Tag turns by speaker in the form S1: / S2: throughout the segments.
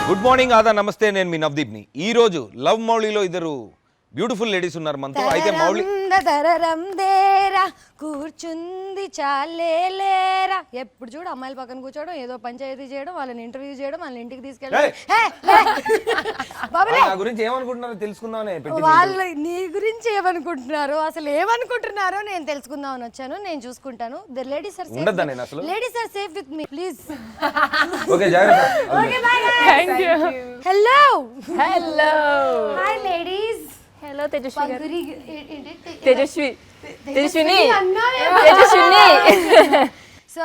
S1: Good morning ఆదా నమస్తే, నేను మీ నవదీప్ని. ఈ రోజు లవ్ మౌళిలో ఇద్దరు బ్యూటిఫుల్ లేడీస్ ఉన్నారు మనతో. అయితే మౌళి
S2: కూర్చుంది చాలేరా, ఎప్పుడు చూడు అమ్మాయిల పక్కన కూర్చోవడం, ఏదో పంచాయతీ చేయడం, వాళ్ళని ఇంటర్వ్యూ చేయడం, వాళ్ళని ఇంటికి తీసుకెళ్ళడం.
S1: నా గురించి ఏమనుకుంటున్నారో తెలుసుకుందామని.
S2: వాళ్ళు నీ గురించి ఏమనుకుంటున్నారో, అసలు ఏమనుకుంటున్నారో నేను తెలుసుకుందామని వచ్చాను. నేను చూసుకుంటాను. The ladies are safe. Ladies are safe with me, please.
S1: Okay, జాగ్రత్త.
S2: Okay, bye bye. Thank you. Hello hello hi ladies. Hello Tejaswi గారు. తేజస్విని. సో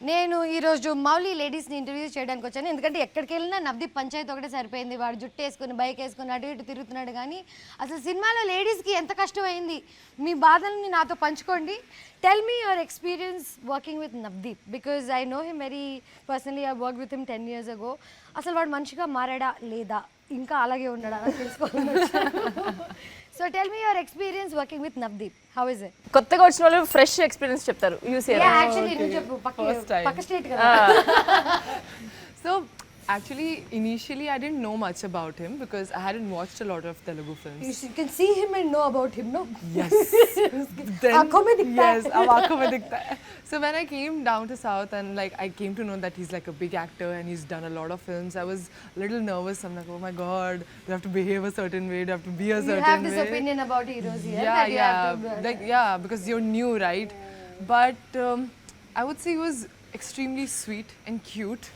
S2: నేను ఈరోజు మౌలి లేడీస్ని ఇంటర్వ్యూ చేయడానికి వచ్చాను. ఎందుకంటే ఎక్కడికి వెళ్ళినా నవదీప్ పంచాయతీ ఒకటే సరిపోయింది. వాడు జుట్టు వేసుకుని బైక్ వేసుకుని అటు ఇటు తిరుగుతున్నాడు. కానీ అసలు సినిమాలో లేడీస్కి ఎంత కష్టమైంది, మీ బాధల్ని నాతో పంచుకోండి. Tell me your experience working with Navdeep, because I know him very personally. I work with him 10 years ago. అసలు వాడు మనిషిగా మారాడా లేదా, ఇంకా అలాగే ఉన్నాడా అని తెలుసుకోవాలి. So tell me your experience working with Navdeep. How is it?
S3: కొత్తగా వచ్చిన వాళ్ళు ఫ్రెష్ ఎక్స్పీరియన్స్ చెప్తారు.
S2: యాక్చువల్లీ నువ్వు చెప్పు, పక్క స్టేట్ కదా.
S4: So actually initially I didn't know much about him because I hadn't watched a lot of Telugu films.
S2: You can see him and know about him, no?
S4: Yes. Yes, aako mein dikhta hai. So when I came down to South and like I came to know that he's like a big actor and he's done a lot of films, I was a little nervous. I'm like, oh my god, you have to behave a certain way, you have to be a certain way.
S2: You have this opinion about heroes here.
S4: Like because you're new, right? But I would say he was extremely sweet and cute.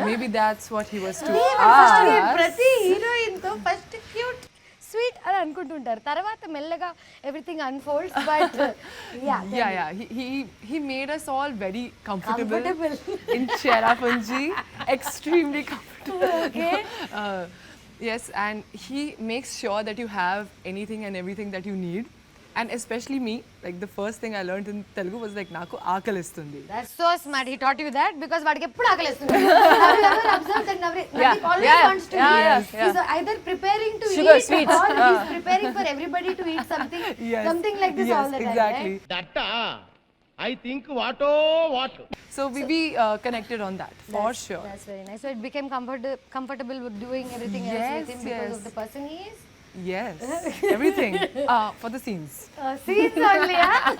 S4: Maybe that's what he was to us.
S2: ప్రతి heroine తో first cute sweet అని అనుకుంటుంటారు, తర్వాత మెల్లగా everything unfolds. But
S4: he made us all very comfortable in Cherrapunji. Extremely comfortable.
S2: Okay.
S4: Yes, and he makes sure that you have anything and everything that you need. And especially me, like the first thing I learned in Telugu was like naku aakalistundi.
S2: That's so smart. He taught you that because vadiki eppudu aakalistundi. Have you ever observed that Navdeep always wants to eat? He's either preparing to
S3: sugar,
S2: eat
S3: sweets.
S2: or he's preparing for everybody to eat something. Something like this all the time.
S4: Exactly.
S2: Right?
S5: That I think what.
S4: So we connected on that for sure.
S2: That's very nice. So it became comfortable with doing everything else with him because of the person he is.
S4: Yes, everything for the scenes.
S2: Scenes only, huh?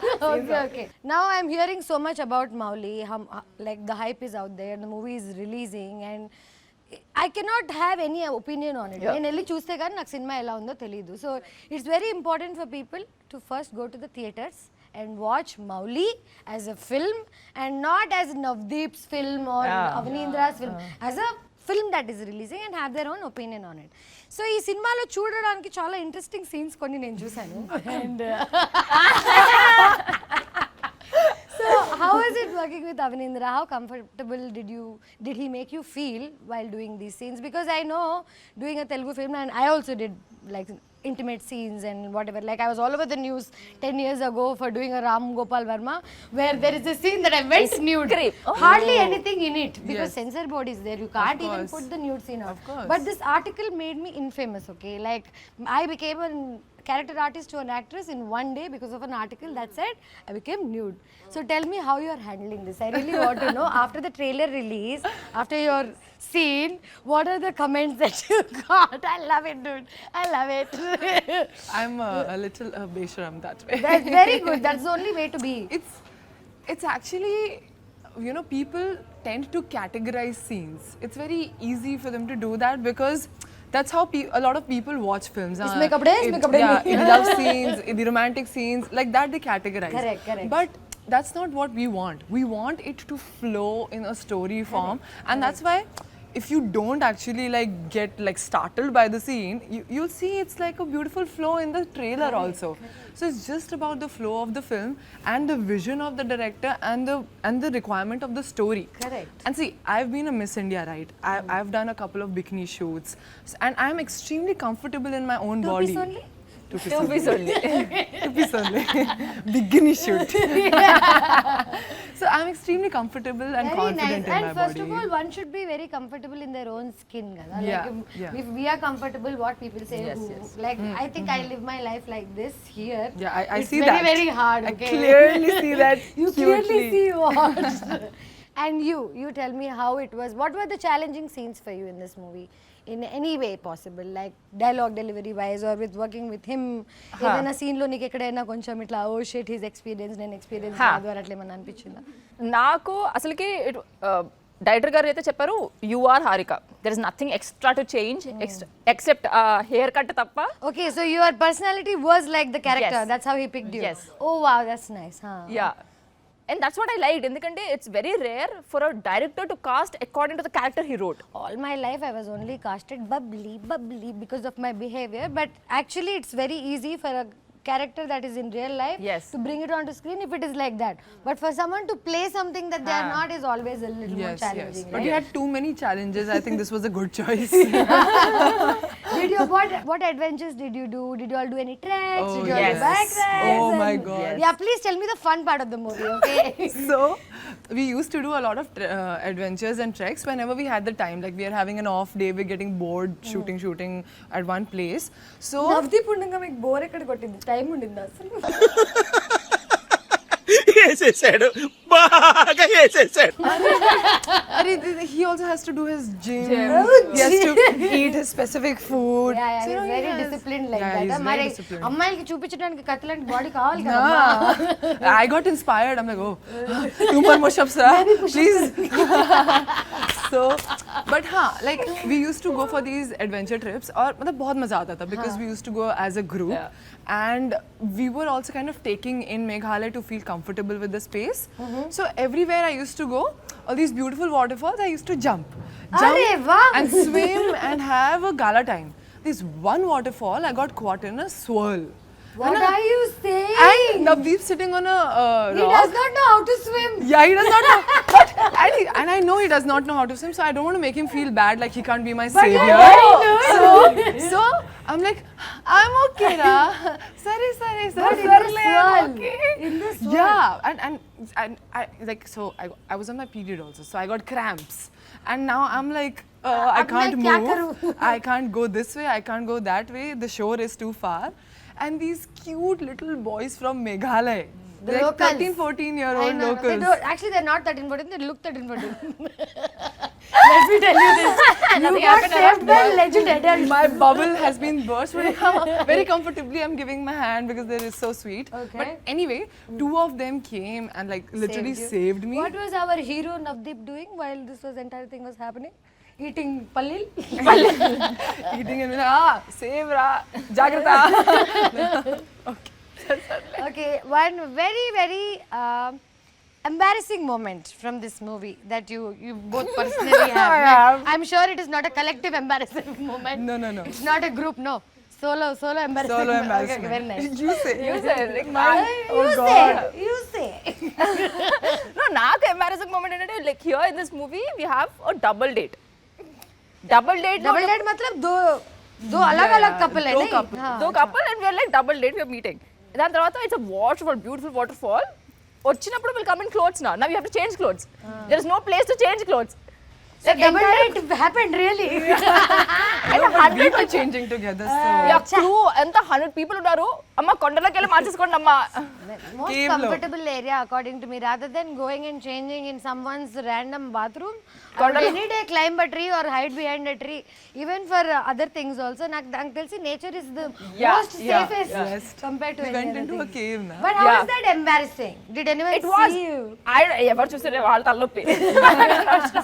S2: Okay. Now I'm hearing so much about Mauli. Like the hype is out there, the movie is releasing, and I cannot have any opinion on it. నేను వెళ్ళి చూస్తే కానీ నాకు cinema ఎలా ఉందో తెలియదు. So it's very important for people to first go to the theatres and watch Mauli as a film and not as Navdeep's film or Avneedra's film. As a film that is releasing and have their own opinion on it. So ఈ సినిమాలో చూడడానికి చాలా interesting scenes కొన్ని నేను చూసాను. And so how is it working with Avneendra? How comfortable did he make you feel while doing these scenes? Because I know doing a Telugu film, and I also did like intimate scenes and whatever. Like I was all over the news 10 years ago for doing a Ram Gopal Verma where there is a scene that I went nude. Hardly anything in it because censor board is there. You can't even put the nude scene out. But this article made me infamous, okay? Like I became a character artist to an actress in one day because of an article that said I became nude. So tell me how you are handling this. I really want to know. After the trailer release, after your scene, what are the comments that you got? I love it, dude. I love it.
S4: I'm a little besharam that way.
S2: That's very good. That's the only way to be.
S4: It's actually, you know, people tend to categorize scenes. It's very easy for them to do that because that's how a lot of people watch films. In love scenes, in the romantic scenes, like that they categorize.
S2: Correct.
S4: But that's not what we want. We want it to flow in a story form, and that's why if you don't actually like get like startled by the scene, you'll see it's like a beautiful flow in the trailer also. So it's just about the flow of the film and the vision of the director and the requirement of the story.
S2: Correct.
S4: And see, I've been a Miss India, right? I've done a couple of bikini shoots, and I'm extremely comfortable in my own body.
S2: 2 piece only?
S4: 2 piece only. 2 piece only. Bikini shoot. So I'm extremely comfortable and
S2: very
S4: confident
S2: nice.
S4: in my
S2: And first
S4: body.
S2: of all, one should be very comfortable in their own skin. Like
S4: Yeah.
S2: if we are comfortable, what people say, like I think I live my life like this here.
S4: Yeah, I
S2: it's
S4: see
S2: very,
S4: that.
S2: very hard.
S4: I
S2: Okay?
S4: clearly see that.
S2: You
S4: cutely.
S2: clearly see what. And you tell me how it was. What were the challenging scenes for you in this movie? In any way possible, like dialogue delivery wise or with working with him. ఏదైనా scene లో నీకు ఎక్కడైనా కొంచెం ఇట్లా oh shit his experience నేను experience కాదు అని అట్లా ఏమన్నా అనిపించిందా?
S3: నాకు అసలుకి డైరెక్టర్ గారు అయితే చెప్పారు you are Harika, there is nothing extra to change except hair cut తప్ప.
S2: Okay, so your personality was like the character.
S3: Yes.
S2: That's how he picked you.
S3: Yes.
S2: Oh wow, that's nice. Huh.
S3: Yeah and that's what I liked, ఎందుకంటే it's very rare for a director to cast according to the character he wrote.
S2: All my life I was only casted bubbly because of my behavior, but actually it's very easy for a character that is in real life
S3: Yes.
S2: to bring it onto screen if it is like that. But for someone to play something that they are not is always a little more
S4: Yes,
S2: challenging.
S4: yes. But you had too many challenges. I think this was a good choice.
S2: Did you what adventures did you do? Did you all do any treks?
S4: Oh,
S2: Did you all do
S3: yes.
S2: bike rides?
S4: Oh my
S2: And-
S4: God.
S2: Yeah, please tell me the fun part of the movie, okay?
S4: So we used to do a lot of adventures and treks whenever we had the time. Like we are having an off day, we're getting bored shooting at one place. So
S2: Navdeep ఉండగా మీకు bore ఎక్కడ కొట్టింది? Time ఉండింది అసలు?
S1: వేసేసాడు, బాగా వేసేసాడు.
S4: he also has to do his gym. He has to eat his specific food.
S2: Yeah, yeah,
S4: So,
S2: he's
S4: he
S2: very
S4: has-
S2: disciplined like
S4: Yeah,
S2: that.
S4: he's very
S2: మరి
S4: disciplined.
S2: అమ్మాయిలకి చూపించడానికి కత్తిలాంటి బాడీ కావాలి కదా.
S4: I got inspired. I'm like, oh, 2 more push-ups, please. So, but like we used to go for these adventure trips, और मतलब बहुत मजा आता था because we used to go as a group, and we were also kind of taking in Meghalaya to feel comfortable with the space. So everywhere I used to go, all these beautiful waterfalls, I used to jump
S2: అరే వా.
S4: and swim and have a gala time. This one waterfall, I got caught in a swirl.
S2: What are you saying?
S4: And Navdeep sitting on a
S2: He
S4: rock.
S2: does not know how to swim.
S4: Yeah, he does not know. But, and I know he does not know how to swim, so I don't want to make him feel bad like he can't be my savior. So I'm like, I'm okay, ra. Sorry.
S2: But in the swirl.
S4: Okay.
S2: In the swirl.
S4: Yeah, and I like so I was on my period also, so I got cramps, and now I'm like. I
S2: अब
S4: can't
S2: मैं क्या
S4: move.
S2: करूं?
S4: I can't go this way. I can't go that way. The shore is too far. And these cute little boys from Meghalaya,
S2: The
S4: like
S2: locals.
S4: 13-14-year-old
S2: I know. They
S4: locals.
S2: don't, actually, they're not 13-14. They look 13-14. Let me tell you this. You got saved by a legend adult.
S4: My bubble has been burst. Very comfortably, I'm giving my hand because they are so sweet.
S2: Okay.
S4: But anyway, 2 of them came and like literally
S2: Saved you.
S4: saved me.
S2: What was our hero Navdeep doing while this entire thing was happening? Eating pallil?
S4: Eating and save ra, jagrata.
S2: Okay, one very, very embarrassing moment from this movie that you both personally have.
S4: I have.
S2: I'm sure it is not a collective embarrassing moment.
S4: No.
S2: It's not a group, no. Solo embarrassing.
S4: Solo
S2: Okay,
S4: embarrassment.
S2: very nice.
S4: You say.
S3: like
S2: You say.
S3: No, నాకు embarrassing moment ఏంటంటే like here in this movie we have a double date
S2: Double date मतलब दो अलग-अलग couple है
S4: दो
S2: नहीं?
S4: couple.
S2: हाँ.
S3: దో couple and we're like double date we're meeting. దాని తర్వాత it's a waterfall, beautiful waterfall. వచ్చినప్పుడు విల్ కమ్ ఇన్ క్లోత్స్ నా you have to change clothes. There is no place to change clothes.
S2: So double date happened really.
S4: No, but we were changing together. So
S3: crew ఎంత 100 people ఉన్నారు. అమ్మ కొండలోకి వెళ్ళి మార్చేసుకోండి అమ్మా.
S2: Most
S4: Cave lo.
S2: comfortable area according to me rather than going and changing in someone's random bathroom. I would any day climb a tree or hide behind a tree. Even for other things also. నాకు తెలిసి nature is the most safest compared to
S4: we
S2: any
S4: went
S2: other
S4: into a
S2: thing.
S4: cave now.
S2: But how was that embarrassing? Did anyone
S3: It was.
S2: see you?
S3: ఎవరు చూసారే వాళ్ళ తలనొప్పి.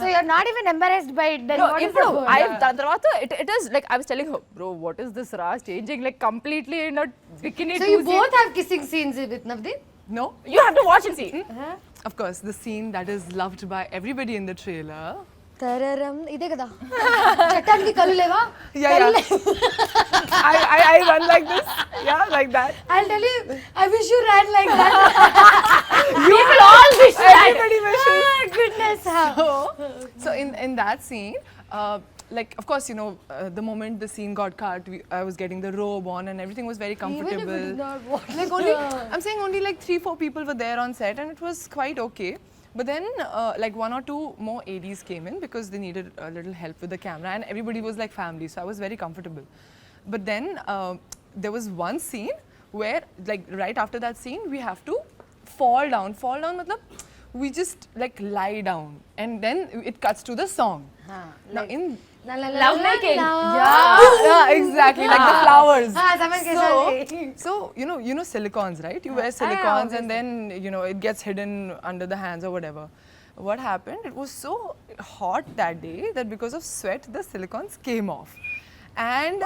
S2: So you're not even embarrassed by it. Then what is
S3: ఇప్పుడు
S2: the
S3: దాని తర్వాత it is like I was telling her bro what is this రా changing like completely in a bikini.
S2: So you both have kissing scenes with Navdeep?
S4: No?
S3: You have to watch and see.
S4: Of course, the scene that is loved by everybody in the trailer.
S2: తరరం ఇదే కదా చట్టానికి కళ్ళు లేవా?
S4: Yeah. I run like this. Yeah, like that.
S2: I'll tell you, I wish you ran like that.
S3: You will all wish
S4: Everybody wishes.
S2: Goodness.
S4: So in that scene, like of course the moment the scene got cut, I was getting the robe on and everything was very comfortable.
S2: Even if it is not what.
S4: Like only I'm saying only like 3-4 people were there on set and it was quite okay. But then like 1 or 2 more ADs came in because they needed a little help with the camera and everybody was like family, so I was very comfortable. But then there was one scene where like right after that scene we have to fall down matlab we just like lie down and then it cuts to the song. Now in
S3: Love making.
S4: yeah, exactly, like the flowers.
S2: someone can say.
S4: So you know silicons, right? You wear silicons and then it gets hidden under the hands or whatever. What happened? It was so hot that day that because of sweat the silicons came off. And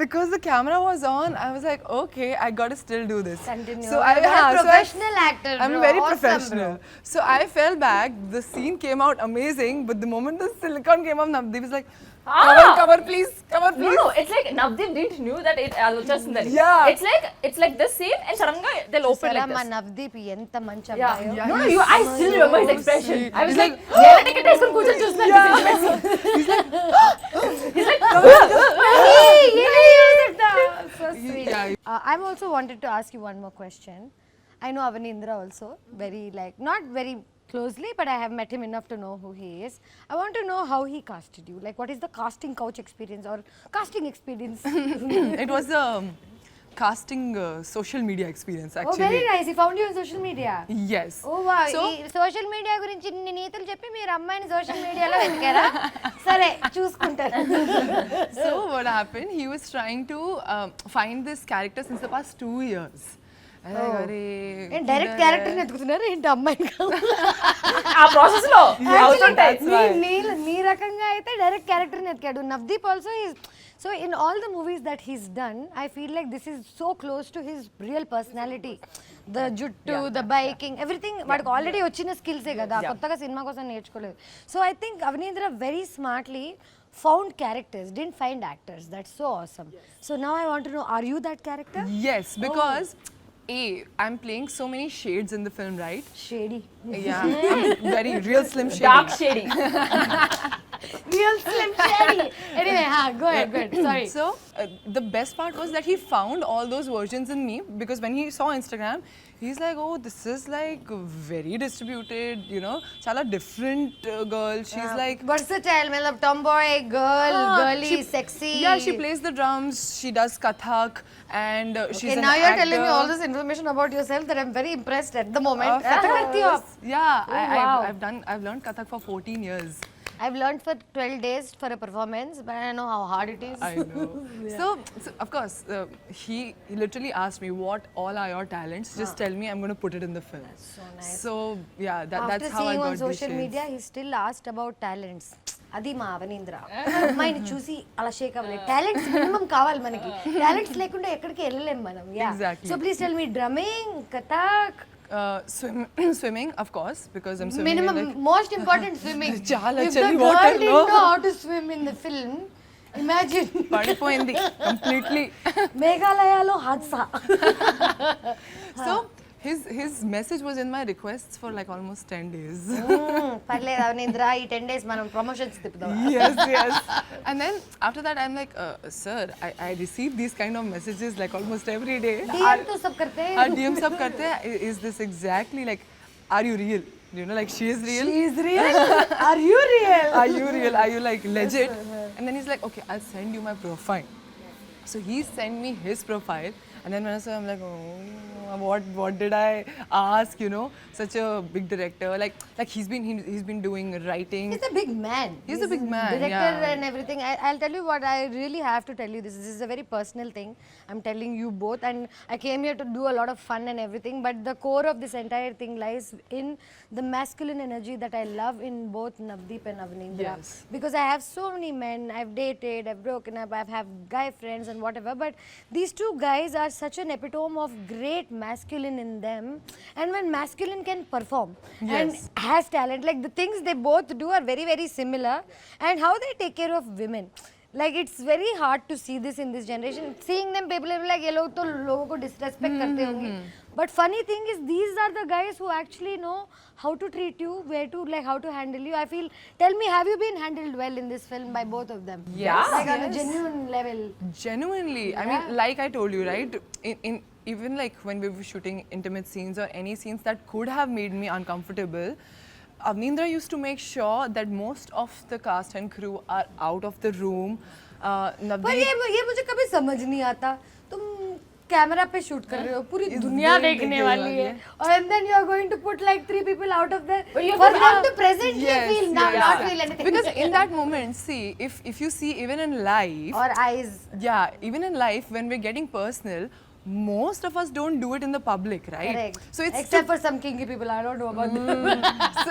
S4: because the camera was on, I was like, okay, I gotta still do this.
S2: Continue.
S4: So
S2: You're a professional actor,
S4: I'm
S2: bro.
S4: very
S2: Awesome,
S4: professional. So I fell back. The scene came out amazing, but the moment the silicone came up, Navdeep was like, cover please, cover please.
S3: No, it's like Navdeep didn't knew that it just
S4: Yeah.
S3: It's like this scene and suddenly they'll open like
S2: మా
S3: this.
S2: Navdeep ఎంత మంచి
S3: Yeah.
S2: అబ్బాయో.
S3: No, I still remember his expression.
S4: sweet.
S3: I was
S4: He's
S3: like,
S4: like,
S3: నేను ticket వేసుకొని కూర్చొని చూస్తున్నాను. He's like,
S2: So sweet. I'm also wanted to ask you one more question. I know Avanindra also very not very closely, but I have met him enough to know who he is. I want to know how he casted you. Like, what is the casting couch experience or casting experience?
S4: It was a casting social media experience
S2: Oh,
S4: actually.
S2: very nice. He found you on social media.
S4: Yes.
S2: Oh wow.
S4: So
S2: ఈ social media గురించి ఇన్ని నీతులు చెప్పి మీరు అమ్మాయిని social మీడియాలో వెతికారా? సరే చూసుకుంటారు.
S4: So what happened? He was trying to find this character since the past 2 years.
S2: Direct character ఎత్తుకుతున్నారు ఏంటి అమ్మాయిని
S3: ఆ ప్రాసెస్ లో అవుతుంటాయి.
S2: నీ రకంగా అయితే డైరెక్ట్ క్యారెక్టర్ ఎత్తుకాడు. Navdeep also is so in all the movies that he's done I feel like this is so close to his real personality. The జుట్టు ద బైకింగ్ ఎవ్రీథింగ్ వాడికి ఆల్రెడీ వచ్చిన స్కిల్సే కదా, కొత్తగా సినిమా కోసం నేర్చుకోలేదు. So I think Avanindra very smartly found characters, didn't find actors. That's so awesome. So now I want to know, are you that character?
S4: Yes, because I'm playing so many shades in the film, right?
S2: Shady.
S4: Yeah, I'm very real slim shady.
S3: Dark shady.
S2: Real slim shady. Anyway, go ahead. Sorry.
S4: So the best part was that he found all those versions in me, because when he saw Instagram, he's like, oh, this is like very distributed, chala different girl. She's like
S2: versatile, matlab tomboy, girly, sexy.
S4: Yeah, she plays the drums, she does Kathak, and she's an
S2: now you're
S4: actor.
S2: telling me all this information about yourself that I'm very impressed at the moment.
S4: Kathak
S2: करती हो आप?
S4: Yeah,
S2: wow.
S4: I've learned Kathak for 14 years.
S2: I've learned for 12 days for a performance, but I know how hard it is.
S4: I know. So of course, he literally asked me, what all are your talents? Just tell me, I'm going to put it in the film.
S2: So nice.
S4: So yeah,
S2: After
S4: that's how I
S2: seeing
S4: got
S2: on
S4: these
S2: social
S4: shades.
S2: media, he still asked about talents. అది మా అవనీంద్ర అమ్మాయిని చూసి అలా షేక్ అవ్వలేదు. Talents minimum కావాలి మనకి. Talents లేకుండా ఎక్కడికి వెళ్ళలేం మనం.
S4: Exactly.
S2: So please tell me drumming, Kathak,
S4: Swimming, of course, because I'm swimming.
S2: minimum
S4: in like,
S2: most important swimming.
S4: Chala
S2: If the
S4: chali
S2: girl
S4: water,
S2: didn't
S4: no?
S2: know how to swim in the film, imagine
S4: పడిపోయింది completely.
S2: మేఘాలయలో హాద్సా.
S4: So his message was in my requests for like almost 10 days.
S2: పర్లేదు అవనీంద్ర, ఈ 10 days మనం promotions తిప్పుదాం.
S4: yes. And then after that I'm like, sir, I receive these kind of messages like almost every day.
S2: DM तो सब करते हैं.
S4: DM sab karte hain. Is this exactly like, are you real? Like she is real.
S2: She is real. Are you real?
S4: Are you real? Are you like legit? And then he's like, okay, I'll send you my profile. So he sent me his profile, and then when I saw, I'm like, oh, what did I ask? Such a big director. Like he's been doing writing.
S2: He's a big man.
S4: He's a big man,
S2: Director
S4: yeah.
S2: and everything. I'll tell you what, I really have to tell you this. This is a very personal thing. I'm telling you both, and I came here to do a lot of fun and everything. But the core of this entire thing lies in the masculine energy that I love in both Navdeep and Avanindra.
S4: Yes.
S2: Because I have so many men. I've dated. I've broken up. I've had guy friends and whatever. But these two guys are such an epitome of great masculine in them. And when masculine can perform and has talent, like the things they both do are very, very similar. And how they take care of women. Like it's very hard to see this in this generation. Seeing them, people are like, ये लोग तो लोगों को disrespect करते होंगे. But funny thing is, these are the guys who actually know how to treat you, where to how to handle you. I feel. Tell me, have you been handled well in this film by both of them?
S4: Yes.
S2: Like on a genuine level.
S4: Genuinely. I mean, like I told you, right? In even like when we were shooting intimate scenes or any scenes that could have made me uncomfortable, Avnindra used to make sure that most of the cast and crew are out of the room.
S2: पर ये मुझे कभी समझ नहीं आता. तुम camera पे shoot कर रहे हो, पूरी दुनिया देखने वाली है, और and then you are going to put like 3 people out of there for them to presently feel not feel anything.
S4: Because in that moment, see, if you see even in life,
S2: or eyes.
S4: yeah, even in life when we're getting personal, most of us don't do it in the public, right?
S2: Correct.
S4: So it's
S2: Except for some kinky people, I don't know about them.
S4: so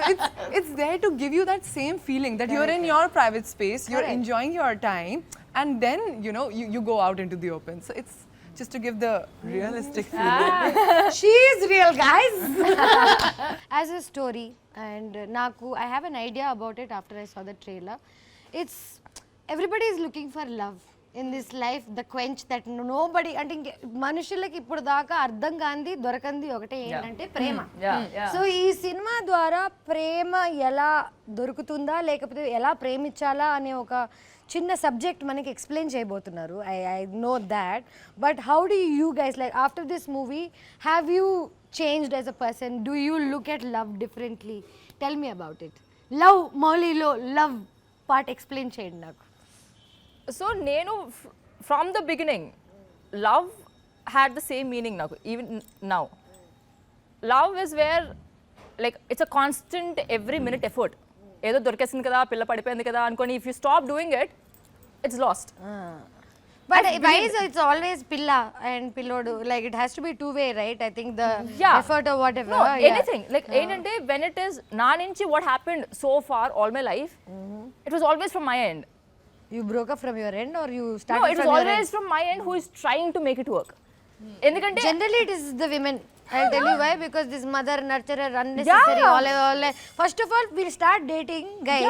S4: it's there to give you that same feeling that you're in your private space, you're
S2: Correct.
S4: enjoying your time, and then you go out into the open. So it's just to give the realistic feeling.
S2: She is real, guys. As a story, and Naku, I have an idea about it after I saw the trailer. It's everybody is looking for love in this life, the quench that nobody, అంటే మనుషులకి ఇప్పుడు దాకా అర్థం కాంది దొరకంది ఒకటే ఏంటంటే ప్రేమ. So ఈ cinema ద్వారా ప్రేమ ఎలా దొరుకుతుందా లేకపోతే ఎలా ప్రేమించాలా అనే ఒక చిన్న సబ్జెక్ట్ మనకి ఎక్స్ప్లెయిన్ చేయబోతున్నారు. I know that, but how do you guys like after this movie have you changed as a person? Do you look at love differently? Tell me about it. Love మౌలీలో love part explain చేయండి నాకు.
S3: So నేను from the beginning love had the same meaning నాకు. Even now love is where like it's a constant every minute effort. ఏదో దొరికేసింది కదా, పిల్ల పడిపోయింది కదా అనుకొని if you stop doing it it's last.
S2: But why is it's always pilla and pillodu? Like it has to be two-way, right? I think the effort or whatever.
S3: No, anything. Like ఏంటంటే when it is నా నుంచి what happened so far all my life, it was always from my end.
S2: You broke up from your end or you started
S3: No, it was
S2: from your
S3: always
S2: end?
S3: from my end who is trying to make it work. ఎందుకంటే
S2: Generally it is the women. I'll tell you why, because this mother nurturer unnecessary all. First of all, we'll start dating guys,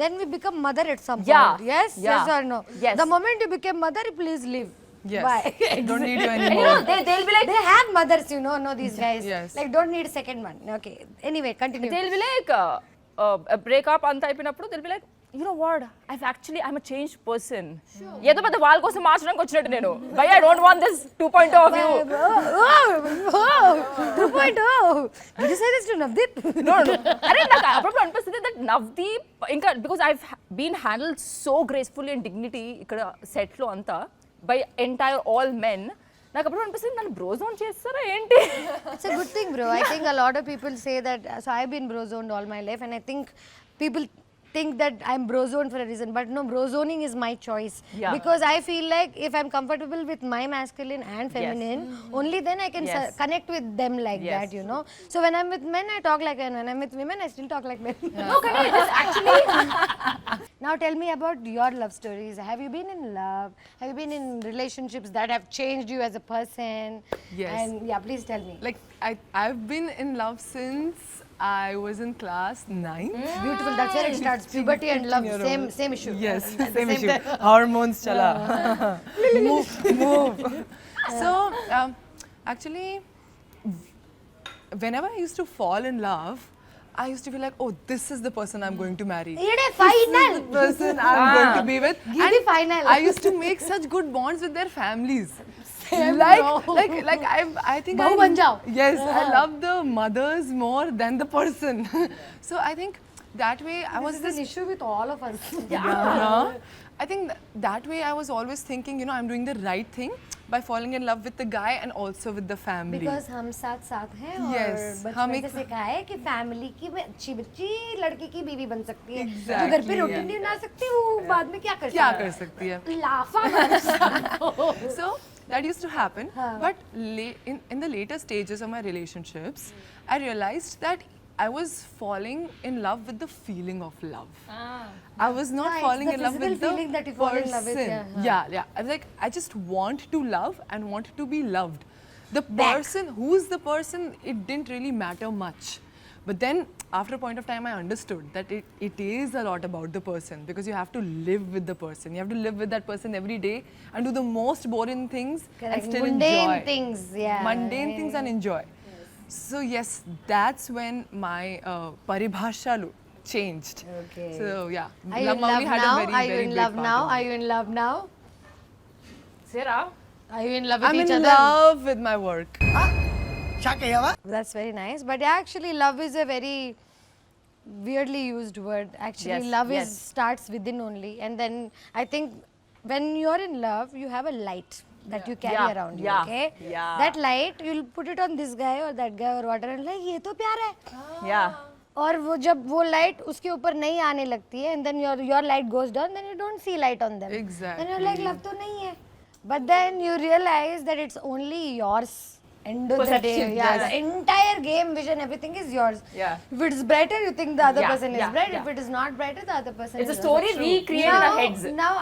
S2: then we become mother at some point. Yes or no?
S3: Yes.
S2: The moment you became mother, please leave.
S4: Yes.
S2: Bye.
S4: Don't need you
S3: you
S4: anymore.
S3: know they'll be like
S2: They have mothers, you know these guys.
S4: Yes.
S2: Like don't need a second one. Okay. Anyway, continue.
S3: they'll be like a breakup అంత అయిపోయినప్పుడు they'll be like, you know what, I'm a changed person. ఏదో పెద్ద వాళ్ళ కోసం మార్చడానికి వచ్చినట్టు నేను. Why I don't want this 2.0 of you.
S2: 2.0. Did you say this to Navdeep?
S3: No. అరే నాకు అప్పుడు అనిపిస్తుంది that నవ్దీప్ ఇంకా because I've been handled so gracefully and dignity ఇక్కడ సెట్ లో అంతా by entire all men. నాకు అప్పుడు అనిపిస్తుంది నన్ను బ్రో జోన్ చేస్తారా ఏంటి?
S2: It's a good thing, bro. I think a lot of people say that. So I've been bro zoned all my life, and I think people think that I'm bro zoned for a reason, but no, bro zoning is my choice. Because I feel like if I'm comfortable with my masculine and feminine, only then I can connect with them like that, you know. So when I'm with men, I talk like men. When I'm with women, I still talk like men.
S3: No, can I just actually
S2: Now tell me about your love stories. Have you been in love? Have you been in relationships that have changed you as a person?
S4: Yes.
S2: And yeah, please tell me.
S4: Like I've been in love since I was in class 9.
S2: Beautiful. That's where it starts. Puberty and love, same issue.
S4: Yes,
S2: At the
S4: same issue.
S2: time.
S4: Hormones, chala. move. So, actually, whenever I used to fall in love, I used to feel like, oh, this is the person I'm going to marry.
S2: Ede final.
S4: This is the person I'm going to be with.
S2: Give me final.
S4: I used to make such good bonds with their families.
S2: Same,
S4: like I think
S2: Bahu ban jao.
S4: Yes, I love the mothers more than the person. So I think that way I was
S2: This is an issue with all of us.
S4: I think that way I was always thinking, I'm doing the right thing by falling in love with the guy and also with the family.
S2: Because हम साथ हैं और
S4: Yes,
S2: बचपन से सिखाया है कि family की अच्छी बच्ची लड़के की बीवी बन सकती है।
S4: Exactly,
S2: जो घर पे रोटी नहीं बना सकती वो बाद में क्या कर
S4: सकती है?
S2: लाफा
S4: So that used to happen, but in the later stages of my relationships, I realized that I was falling in love with the feeling of love. I was not falling in love with the
S2: feeling that you fall in love with.
S4: person. Yeah. I was like, I just want to love and want to be loved. The person, who's the person, it didn't really matter much. But then, after a point of time, I understood that it is a lot about the person, because you have to live with the person. You have to live with that person every day and do the most boring things and still
S2: mundane
S4: enjoy.
S2: things, yeah.
S4: Mundane things and enjoy. So yes, that's when my paribhashalu changed.
S2: Okay.
S4: So yeah,
S2: Are you in love
S4: had
S2: now?
S4: a very,
S2: Are you
S4: very
S2: in
S4: big
S2: love
S4: part
S2: now?
S4: in it.
S2: Are you in love now?
S3: Sarah,
S2: Are you in love with
S4: I'm
S2: each
S4: in
S2: other?
S4: love with my work.
S2: That's very nice. But yeah, actually, love is a very weirdly used word. Actually,
S3: Yes,
S2: love
S3: yes.
S2: starts within only, and then I think when you're in love, you have a light. that you carry
S3: Yeah,
S2: around you,
S3: yeah,
S2: okay?
S3: yeah.
S2: That light, you'll put it on this guy or that guy or whatever, and like, ये तो प्यार है.
S3: Yeah.
S2: और वो जब वो light उसके ऊपर नहीं आने लगती है, and then your light goes down, then you don't see light on them.
S4: Exactly.
S2: Then you're like, love तो नहीं है. But then you realize that it's only yours. End of the day,
S3: Perception,
S2: yeah,
S3: yes.
S2: the entire game vision, everything is yours.
S3: Yeah.
S2: If it is brighter, you think the other
S3: Yeah,
S2: person is
S3: yeah,
S2: bright.
S3: yeah.
S2: If it is not brighter, the other person
S3: It's
S2: is
S3: a story we create in our heads.
S2: Now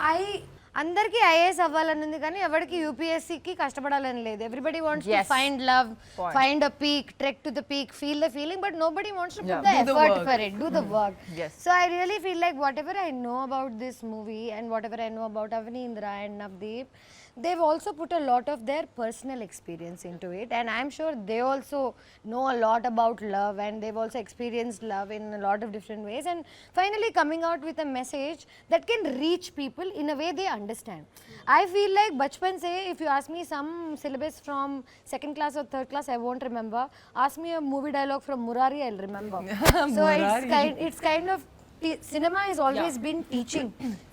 S2: అందరికీ IAS అవ్వాలని ఉంది కానీ ఎవరికి యూపీఎస్సీకి కష్టపడాలని లేదు. Everybody wants to
S3: Yes.
S2: Find love,
S3: Point.
S2: Find a peak, trek to the peak, feel the feeling, but nobody wants to put the
S4: Do the
S2: effort
S4: work.
S2: For it, do the work.
S3: Yes.
S2: So I really feel like whatever I know about this movie and whatever I know about Avanindra and Navdeep, they've also put a lot of their personal experience into it, and I'm sure they also know a lot about love, and they've also experienced love in a lot of different ways, and finally coming out with a message that can reach people in a way they understand. I feel like bachpan se, if you ask me some syllabus from second class or third class, I won't remember. Ask me a movie dialogue from Murari, I'll remember. So it's kind of cinema has always been teaching.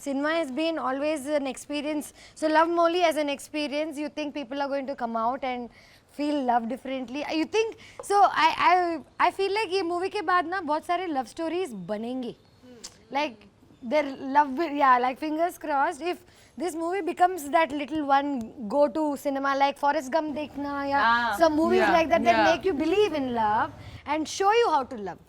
S2: Cinema has been always an experience. So love Molly as an experience, you think people are going to come out and feel love differently. You think so. I feel like ये movie के बाद ना बहुत सारे love stories बनेंगे. Like their love, yeah, like fingers crossed. If this movie becomes that little one go to cinema like Forrest Gump dekhna, yeah, some movies
S4: Yeah,
S2: like that
S4: yeah.
S2: make you believe in love and show you how to love.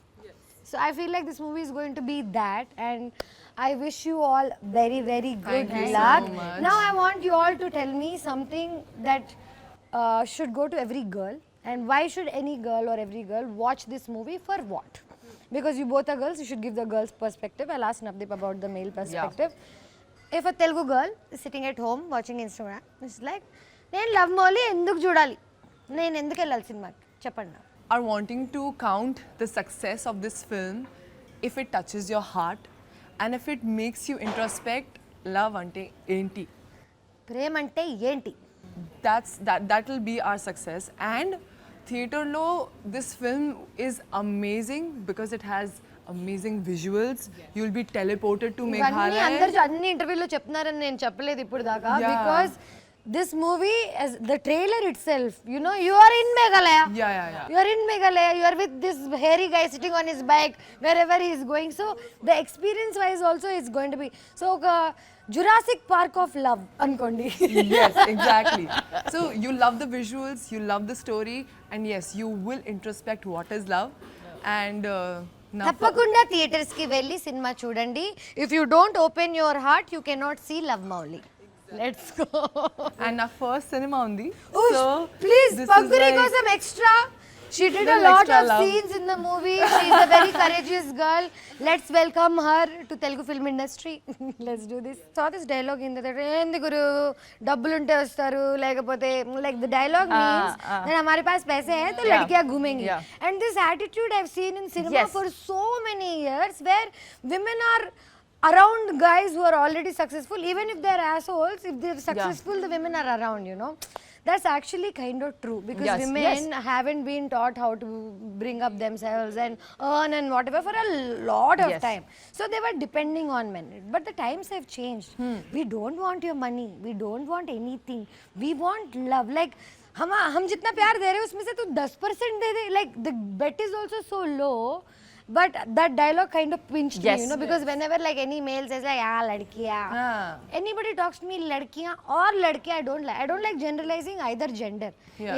S2: So I feel like this movie is going to be that, and I wish you all very, very good
S4: Thank you so
S2: luck.
S4: much.
S2: Now I want you all to tell me something that should go to every girl, and why should any girl or every girl watch this movie for what? Because you both are girls, you should give the girls' perspective. I'll ask Navdeep about the male perspective. If a Telugu girl is sitting at home watching Instagram, it's like, నేను love Mouli ఎందుకు చూడాలి, నేను ఎందుకు వెళ్ళాలి సినిమాకి చెప్పండి.
S4: Are wanting to count the success of this film if it touches your heart and if it makes you introspect love ante enti.
S2: ప్రేమ అంటే ఏంటి?
S4: That will be our success. And theater lo, this film is amazing because it has amazing visuals. You'll be teleported to
S2: ఇవన్నీ
S4: Meghalaya.
S2: అందరు అన్ని ఇంటర్వ్యూలో చెప్తున్నారని నేను చెప్పలేదు ఇప్పుడు దాకా.
S4: Yeah.
S2: Because this movie, as the trailer itself, you know, you are in Meghalaya.
S4: Yeah.
S2: You are in Meghalaya. You are with this hairy guy sitting on his bike wherever he is going. So the experience wise also is going to be so Jurassic Park of love ankondi.
S4: Yes, exactly. So you love the visuals, you love the story, and yes, you will introspect what is love. And now
S2: తప్పకుండా theatres కి వెళ్ళి cinema చూడండి. If you don't open your heart, you cannot see Love Mowli. Let's go.
S4: and our first cinema undi.
S2: Oosh, please,
S4: this is
S2: Paguri
S4: like-
S2: కోసం extra. She did a
S4: Little
S2: lot
S4: extra
S2: of
S4: love.
S2: scenes in the movie. She is a very courageous girl. Let's welcome her to Telugu film industry. Let's do this. Saw this dialogue in the theater. ఏంది గురు డబ్బులు ఉంటే వస్తారు లేకపోతే like the dialogue means that हमारे पास पैसे हैं तो लड़कियां घूमेंगी. And this attitude I've seen in cinema
S3: Yes.
S2: for so many years where women are around guys who are already successful. Even if they're assholes, if they're successful, the women are around, you know. That's actually kind of true because
S3: Yes,
S2: women
S3: yes.
S2: haven't been taught how to bring up themselves and earn and whatever for a lot of
S3: Yes.
S2: time. So they were depending on men. But the times have changed. We don't want your money. We don't want anything. We want love. Like हम जितना प्यार दे रहे हैं उसमें से तू 10% दे दे. Like the bet is also so low. But that dialogue kind of pinched
S3: Yes.
S2: me, you know, because whenever like any male says like ladkiyan, anybody talks to me ladkiyan or ladke, I don't like generalizing either gender.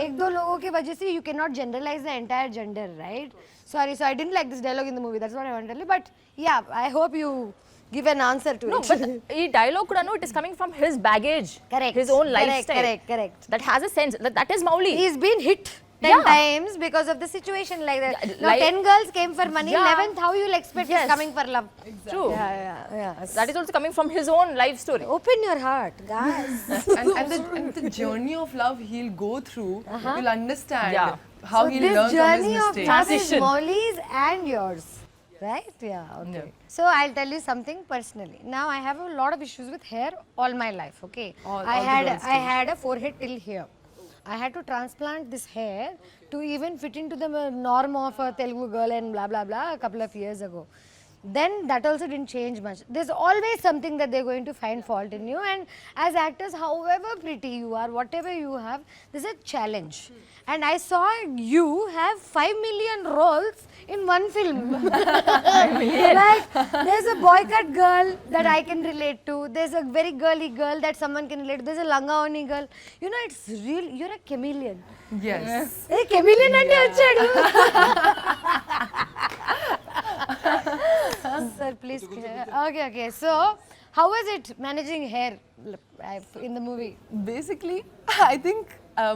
S2: एक दो लोगों की वजह से you cannot generalize the entire gender, right? Sorry, so I didn't like this dialogue in the movie. That's what I want to tell you. But yeah, I hope you give an answer to
S3: No,
S2: it.
S3: but ee dialogue kuda no, it is coming from his baggage.
S2: Correct.
S3: His own lifestyle.
S2: Correct.
S3: That has a sense. That is Mowli.
S2: He's been hit 10 times because of the situation like that. Now
S3: like-
S2: 10 girls came for money,
S3: Yeah.
S2: 11th how you'll expect is
S3: Yes.
S2: coming for love.
S3: True.
S2: Yeah.
S3: That is also coming from his own life story.
S2: Open your heart, guys.
S4: and the journey of love he'll go through, you'll understand
S3: Yeah.
S4: how
S2: So
S4: he'll
S2: this
S4: learn from his
S2: journey of
S4: mistakes.
S2: love is
S3: Transition.
S2: Molly's and yours, right? Yeah, okay. So I'll tell you something personally. Now I have a lot of issues with hair all my life, okay?
S4: All
S2: I
S4: the girls
S2: I had a forehead till here. I had to transplant this hair to even fit into the norm of a Telugu girl and blah blah blah a couple of years ago. then that also didn't change much. There's always something that they're going to find fault in you, and as actors, however pretty you are, whatever you have, there's a challenge. And I saw you have 5 million roles in one film. Like, there's a boycott girl that I can relate to, there's a very girly girl that someone can relate to, there's a langaoni girl. You know, it's real, you're a chameleon.
S4: Yes.
S2: Hey, chameleon ante vachadu. Sir, please. Okay. So, how was it managing hair in the movie?
S4: Basically, I think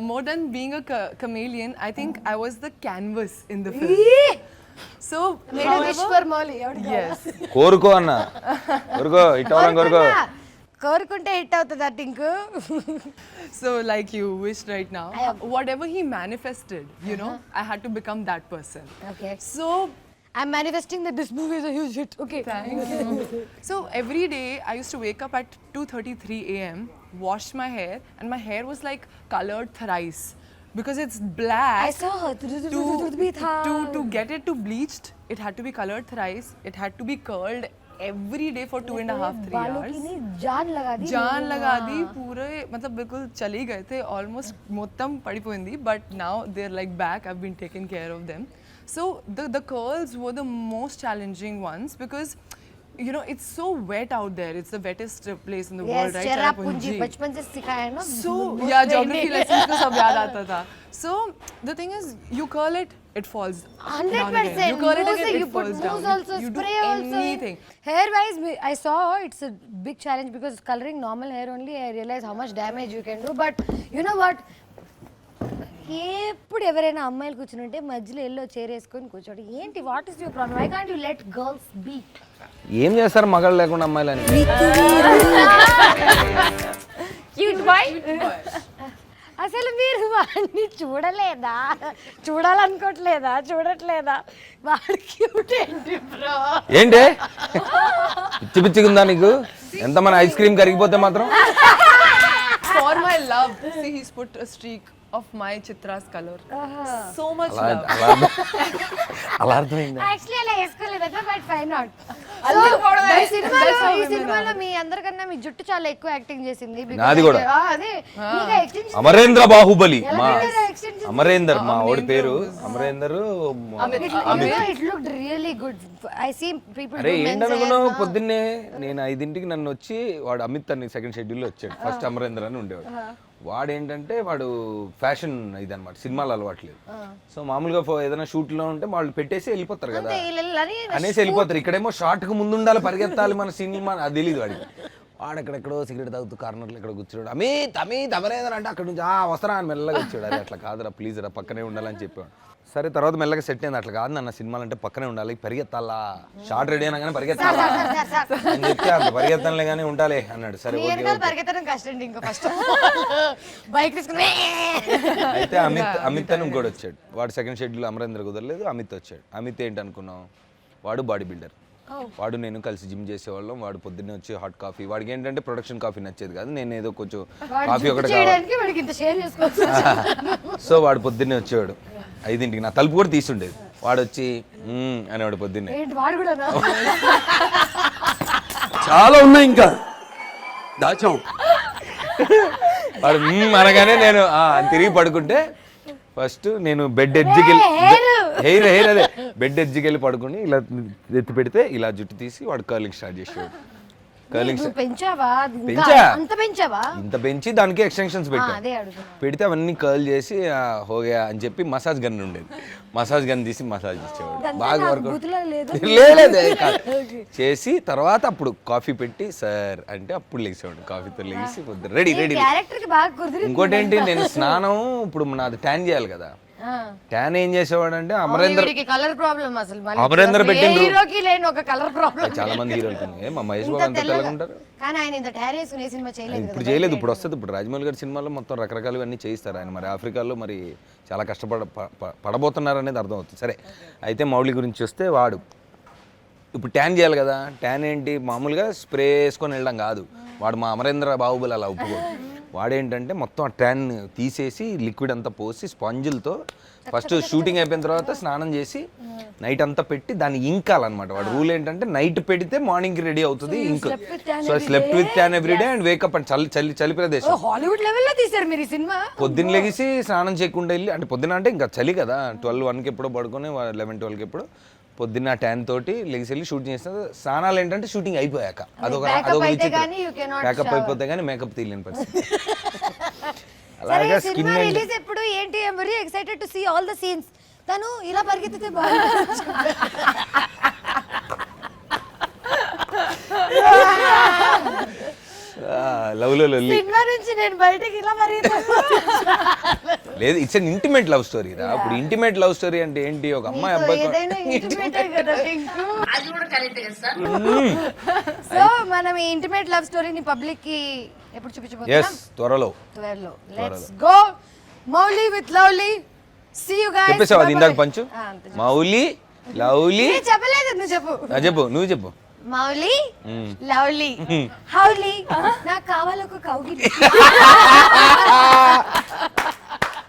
S4: more than being a chameleon, I think I was the canvas in the film. So,
S2: Made a wish for Molly.
S4: yes.
S1: కోరుకో అన్న కోరుకో ఇట్టవరం కోరుకో
S2: కోరుకుంటే hit అవుతుంది ఆ Tinku.
S4: So, like you wished right now, whatever he manifested, you know, I had to become that person.
S2: Okay.
S4: So,
S2: I'm manifesting that this movie is a huge hit. Okay.
S4: thank you. So every day I used to wake up at 2:33 a.m., wash my hair, and my hair was like colored thrice because it's black.
S2: I saw her.
S4: To get it to bleached, it had to be colored thrice. It had to be curled every day for 2.5 3 hours.
S2: जान लगा दी.
S4: जान लगा दी पूरे मतलब बिल्कुल चली गए थे ऑलमोस्ट మొత్తం పడిపోయింది but now they're like back. I've been taking care of them. So the curls were the most challenging ones because you know it's so wet out there. It's the wettest place in the world, right?
S2: Cherrapunji बचपन से सिखाया है ना.
S4: So yeah, geography lessons को सब याद आता था. So the thing is, you curl it, it falls down again.
S2: 100%.
S4: You curl it again,
S2: You
S4: it
S2: put
S4: falls
S2: mousse
S4: down.
S2: also,
S4: You do
S2: spray also.
S4: anything.
S2: Hair wise, I saw it's a big challenge because coloring normal hair only, I realize how much damage you can do. But you know what? ఎప్పుడు ఎవరైనా అమ్మాయిలు కూర్చుంటే మధ్యలో yellow chair వేసుకొని కూర్చోండి. ఏంటి what is your problem? Why can't you let girls beat?
S1: ఏం చేస్తారు మగాళ్ళు లేకుండా అమ్మాయిలని?
S3: Cute boy.
S2: అసలు మీరు వాడిని చూడలేదా? చూడట్లేదా? వాడు క్యూట్ ఏంటి బ్రో?
S1: ఏంటి పిచ్చి పిచ్చిగా ఉందా నీకు? ఎంతమంది ఐస్ క్రీమ్ కరిగిపోతే మాత్రం
S4: For my love, see he's put a streak of my Chitra's color. So much love.
S1: అలా అర్థమైందా?
S2: యాక్చువల్లీ అలా వేసుకోలేదట బట్ ఫైన్ నాట్.
S4: That's
S2: ఈ సినిమాలో మీ అందరికన్నా మీ జుట్టు చాలా ఎక్కువ యాక్టింగ్ చేసింది.
S1: నాది కూడా.
S2: అదే నీకు ఎక్స్టెన్షన్
S1: అమరేంద్ర బాహుబలి మా
S2: extension
S1: అమరేందర్ మా ఓడి పేరు Amarender
S2: it looked really good. I see people
S1: అరే ఏంటనుకున్నావు పొద్దున్నే నేను 5ంటికి నన్ను వచ్చి వాడు అమిత్ అని సెకండ్ షెడ్యూల్లో వచ్చాడు. ఫస్ట్ అమరేందర్ అని ఉండేవాడు. వాడు ఏంటంటే వాడు ఫ్యాషన్ ఇదన్నమాట, సినిమాలు అలవాట్లేదు. సో మామూలుగా ఏదైనా షూట్ లో ఉంటే వాళ్ళు పెట్టేసి వెళ్ళిపోతారు కదా అనేసి వెళ్ళిపోతారు. ఇక్కడేమో షార్ట్ కు ముందు ఉండాలి, పరిగెత్తాలి మన సినిమా, అది తెలియదు వాడికి. వాడు ఎక్కడెక్కడో సిగరెట్ తాగుతూ కార్నర్లో ఇక్కడ కూర్చోడు. అమిత్ అమరేందర్ అంటే అక్కడ నుంచి వస్తారా అని మెల్లగా వచ్చాడు. అది అట్లా కాదురా ప్లీజ్ రా పక్కనే ఉండాలని చెప్పాడు. సరే తర్వాత మెల్లగా సెట్ అయింది. అట్లా కాదు నాన్న సినిమాలు అంటే పక్కనే ఉండాలి, పరిగెత్తాలా, షార్ట్ రెడీ అయినా కానీ పరిగెత్తాలా అని చెప్తే అంత పరిగెత్తాలే కానీ ఉండాలి అన్నాడు. సరే
S2: పరిగెత్తడం కష్టం ఇంకా ఫస్ట్ బైక్ తీసుకుని.
S1: అయితే అమిత్ అని ఇంకోటి వచ్చాడు. వాడు సెకండ్ షెడ్యూల్ అమరేంద్ర కుదరలేదు, అమిత్ వచ్చాడు. అమిత్ ఏంటి అనుకున్నాం, వాడు బాడీ బిల్డర్. వాడు నేను కలిసి జిమ్ చేసేవాళ్ళం. వాడు పొద్దున్నే వచ్చి హాట్ కాఫీ, వాడికి ఏంటంటే ప్రొడక్షన్ కాఫీ నచ్చేది కాదు, నేను ఏదో కొంచెం కాఫీ ఒకటి సో వాడు పొద్దున్నే వచ్చేవాడు 5ంటికి. నా తలుపు కూడా తీసుండేది. వాడు వచ్చి అనేవాడు పొద్దున్నే.
S6: చాలా ఉన్నాయి ఇంకా దాచాం.
S1: వాడు అనగానే నేను తిరిగి పడుకుంటే ఫస్ట్ నేను బెడ్ ఎడ్జ్కి హెయిర్ అదే బెడ్ ఎడ్జ్కి వెళ్ళి పడుకుని ఇలా ఎత్తి పెడితే ఇలా జుట్టు తీసి వాడు కర్లింగ్ స్టార్ట్ చేసేవాడు. కర్లింగ్ ఇంత పెంచి దానికి ఎక్స్టెన్షన్స్ పెడితే అవన్నీ కర్ల్ చేసి హోగా అని చెప్పి మసాజ్ గన్ ఉండేది. మసాజ్ గన్ తీసి మసాజ్ ఇచ్చేవాడు. బాగా వర్కౌట్ చేసి తర్వాత అప్పుడు కాఫీ పెట్టి సార్ అంటే అప్పుడు లేచేవాడు. కాఫీతో లేచి రెడీ. ఇంకోటి ఏంటి, నేను స్నానం ఇప్పుడు నాది ట్యాన్ చేయాలి కదా, ట్యాన్ ఏం చేసేవాడు అంటే అమరేందర్ పెట్టిండ్రు. చాలా మంది హీరోలు మా మహేష్ బాబు అంత తెల్లగా ఉంటారు. ఇప్పుడు చేయలేదు, ఇప్పుడు వస్తుంది. ఇప్పుడు రాజమౌళి గారి సినిమాలో మొత్తం రకరకాలు అన్నీ చేయిస్తారు ఆయన. మరి ఆఫ్రికాలో మరి చాలా పడబోతున్నారు అనేది అర్థమవుతుంది. సరే అయితే మౌళి గురించి వస్తే వాడు ఇప్పుడు ట్యాన్ చేయాలి కదా. ట్యాన్ ఏంటి మామూలుగా స్ప్రే వేసుకొని వెళ్ళడం కాదు. వాడు మా అమరేంద్ర బాహుబలి అలా ఒప్పుకోడు. వాడేంటంటే మొత్తం ఆ ట్యాన్ తీసేసి లిక్విడ్ అంతా పోసి స్పాంజిలతో ఫస్ట్ షూటింగ్ అయిపోయిన తర్వాత స్నానం చేసి నైట్ అంతా పెట్టి దాన్ని ఇంకాలన్నమాట. వాడు రూల్ ఏంటంటే నైట్ పెడితే మార్నింగ్ రెడీ అవుతుంది ఇంక్. So slept with tan everyday and wake up and చలి ప్రదేశం.
S2: హాలీవుడ్ లెవెల్లో తీశారు మీరు ఈ సినిమా.
S1: పొద్దున్న లెగిసి స్నానం చేయకుండా వెళ్ళి, అంటే పొద్దున అంటే ఇంకా చలి కదా, 12-1కి ఎప్పుడో పడుకొని 11-12కి ఎప్పుడు పొద్దున్న ట్యాన్ తోటి లెగిసి వెళ్ళి షూటింగ్ చేస్తారు. స్నానాలు ఏంటంటే షూటింగ్ అయిపోయాక అదొక బ్యాకప్ అయిపోతే కానీ మేకప్ తీయలేని పరిస్థితి. అలాగే స్కిన్
S2: రిలీజ్ ఎప్పుడు ఏంటి? I am very excited to see all the scenes. తను ఇలా పరిగెత్తితే బాగుంటుంది.
S1: లవ్లో
S2: సినిమా నుంచి నేను బయటికి ఇలా
S1: లేదు, it's an intimate love story రా. ఇప్పుడు ఇంటిమేట్ లవ్ స్టోరీ అంటే ఏంటి? ఒక అమ్మాయి అబ్బాయి.
S2: సో మనం ఈ ఇంటిమేట్ లవ్ స్టోరీని పబ్లిక్ కి ఎప్పుడు చూపించబోతున్నాం?
S1: త్వరలో.
S2: Let's go Mouli with lovely. See you guys.
S1: చెప్పేసావు అది ఇందాక పంచు. మౌలి లవ్లీ.
S2: చెప్పలేదు, నువ్వు చెప్పు.
S1: చెప్పు, నువ్వు చెప్పు.
S2: మౌలి లవ్లీ హౌలీ నాకు కావాలొక కౌగిలి.